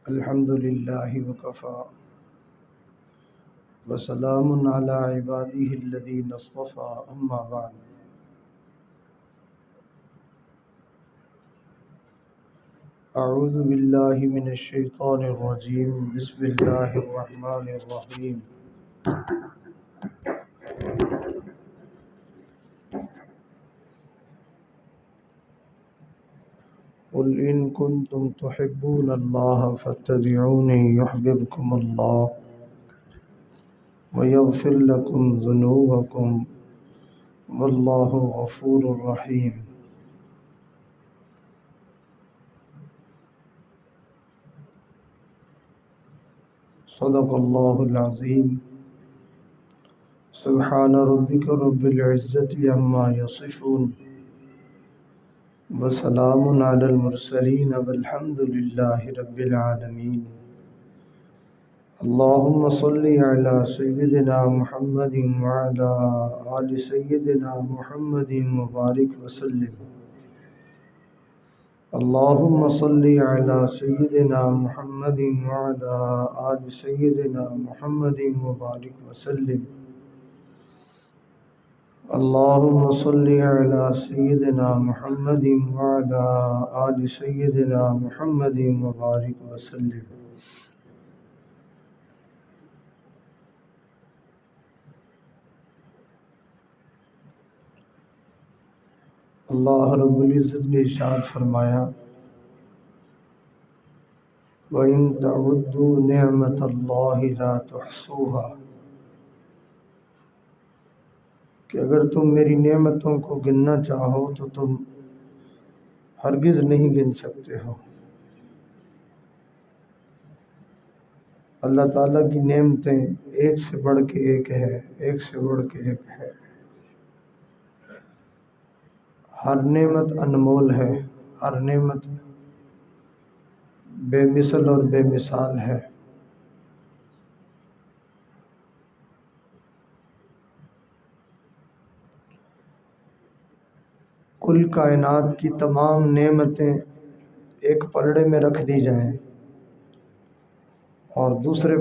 الحمد للہ وکفا وسلام علی عباده الذین اصطفى اما بعد اعوذ باللہ من الشیطان الرجیم بسم اللہ الرحمن الرحیم قل ان کنتم تحبون اللہ فاتبعونی یحببکم اللہ ویغفر لکم ذنوبکم واللہ غفور رحیم۔ صدق اللہ العظیم۔ سبحان ربک رب العزت عما یصفون وسلام علی المرسلین والحمد للہ رب العالمین۔ اللہم صلی علی سیدنا محمد وعلی آل سیدنا محمد مبارک وسلم۔ اللہم صلی علی سیدنا محمد وعلی آل سیدنا محمد مبارک وسلم۔ اللہم صلی علی سیدنا محمد وعلی آل سیدنا محمد مبارک وسلم۔ اللہ رب العزت نے ارشاد فرمایا وَإِن تَعُدُّوا نِعْمَةَ اللَّهِ لَا تُحْصُوهَا، کہ اگر تم میری نعمتوں کو گننا چاہو تو تم ہرگز نہیں گن سکتے ہو۔ اللہ تعالیٰ کی نعمتیں ایک سے بڑھ کے ایک ہے، ایک سے بڑھ کے ایک ہے۔ ہر نعمت انمول ہے، ہر نعمت بے مثل اور بے مثال ہے۔ کل کائنات کی تمام نعمتیں ایک پلڑے میں رکھ دی جائیں اور دوسرے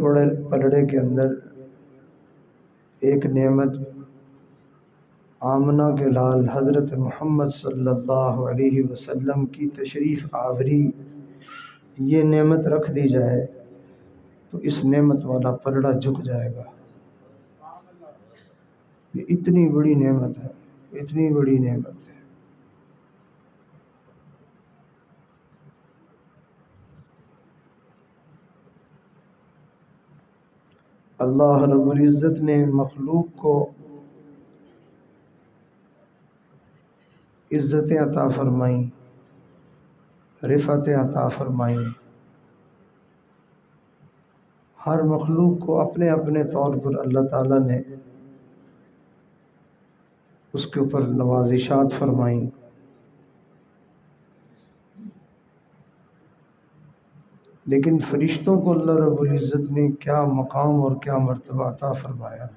پلڑے کے اندر ایک نعمت آمنہ کے لال حضرت محمد صلی اللہ علیہ وسلم کی تشریف آوری یہ نعمت رکھ دی جائے تو اس نعمت والا پلڑا جھک جائے گا۔ یہ اتنی بڑی نعمت ہے، اتنی بڑی نعمت ہے۔ اللہ رب العزت نے مخلوق کو عزتیں عطا فرمائیں، رفعتیں عطا فرمائیں۔ ہر مخلوق کو اپنے اپنے طور پر اللہ تعالیٰ نے اس کے اوپر نوازشات فرمائیں۔ لیکن فرشتوں کو اللہ رب العزت نے کیا مقام اور کیا مرتبہ عطا فرمایا۔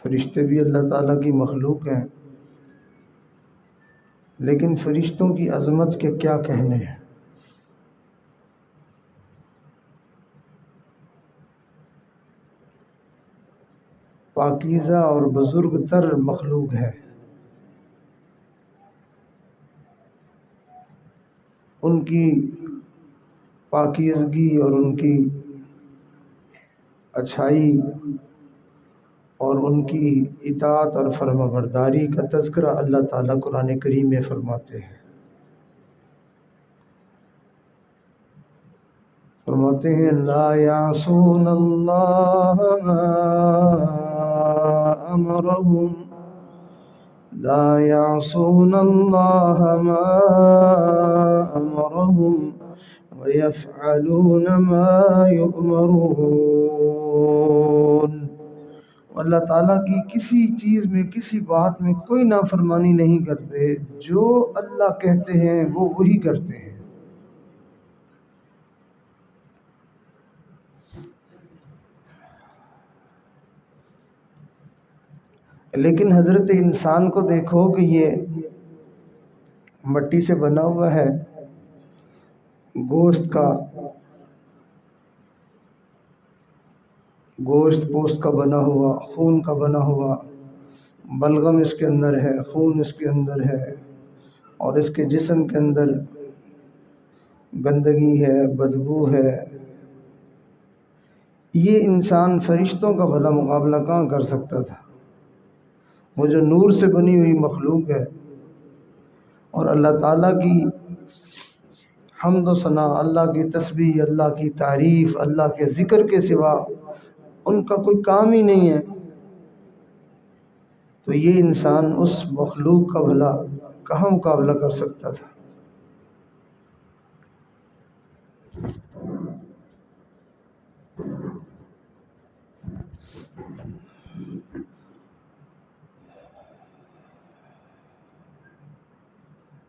فرشتے بھی اللہ تعالیٰ کی مخلوق ہیں، لیکن فرشتوں کی عظمت کے کیا کہنے ہیں۔ پاکیزہ اور بزرگ تر مخلوق ہے۔ ان کی پاکیزگی اور ان کی اچھائی اور ان کی اطاعت اور فرما برداری کا تذکرہ اللہ تعالیٰ قرآن کریم میں فرماتے ہیں۔ فرماتے ہیں لا یعصون اللہ ما امرهم، لا یعصون اللہ ما امرهم ویفعلون ما یؤمرون۔ اللہ تعالیٰ کی کسی چیز میں، کسی بات میں کوئی نافرمانی نہیں کرتے، جو اللہ کہتے ہیں وہ وہی کرتے ہیں۔ لیکن حضرت انسان کو دیکھو کہ یہ مٹی سے بنا ہوا ہے، گوشت کا گوشت پوست کا بنا ہوا، خون کا بنا ہوا، بلغم اس کے اندر ہے، خون اس کے اندر ہے، اور اس کے جسم کے اندر گندگی ہے، بدبو ہے، یہ انسان فرشتوں کا بھلا مقابلہ کہاں کر سکتا تھا؟ وہ جو نور سے بنی ہوئی مخلوق ہے، اور اللہ تعالیٰ کی حمد و ثنا، اللہ کی تسبیح، اللہ کی تعریف، اللہ کے ذکر کے سوا ان کا کوئی کام ہی نہیں ہے، تو یہ انسان اس مخلوق کا بھلا کہاں مقابلہ کر سکتا تھا؟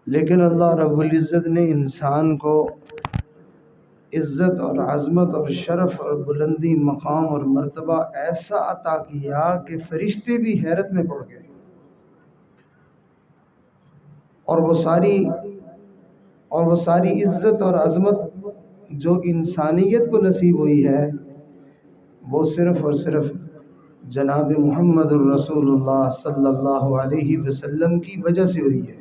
لیکن اللہ رب العزت نے انسان کو عزت اور عظمت اور شرف اور بلندی، مقام اور مرتبہ ایسا عطا کیا کہ فرشتے بھی حیرت میں پڑ گئے، اور وہ ساری عزت اور عظمت جو انسانیت کو نصیب ہوئی ہے، وہ صرف اور صرف جناب محمد الرسول اللہ صلی اللہ علیہ وسلم کی وجہ سے ہوئی ہے۔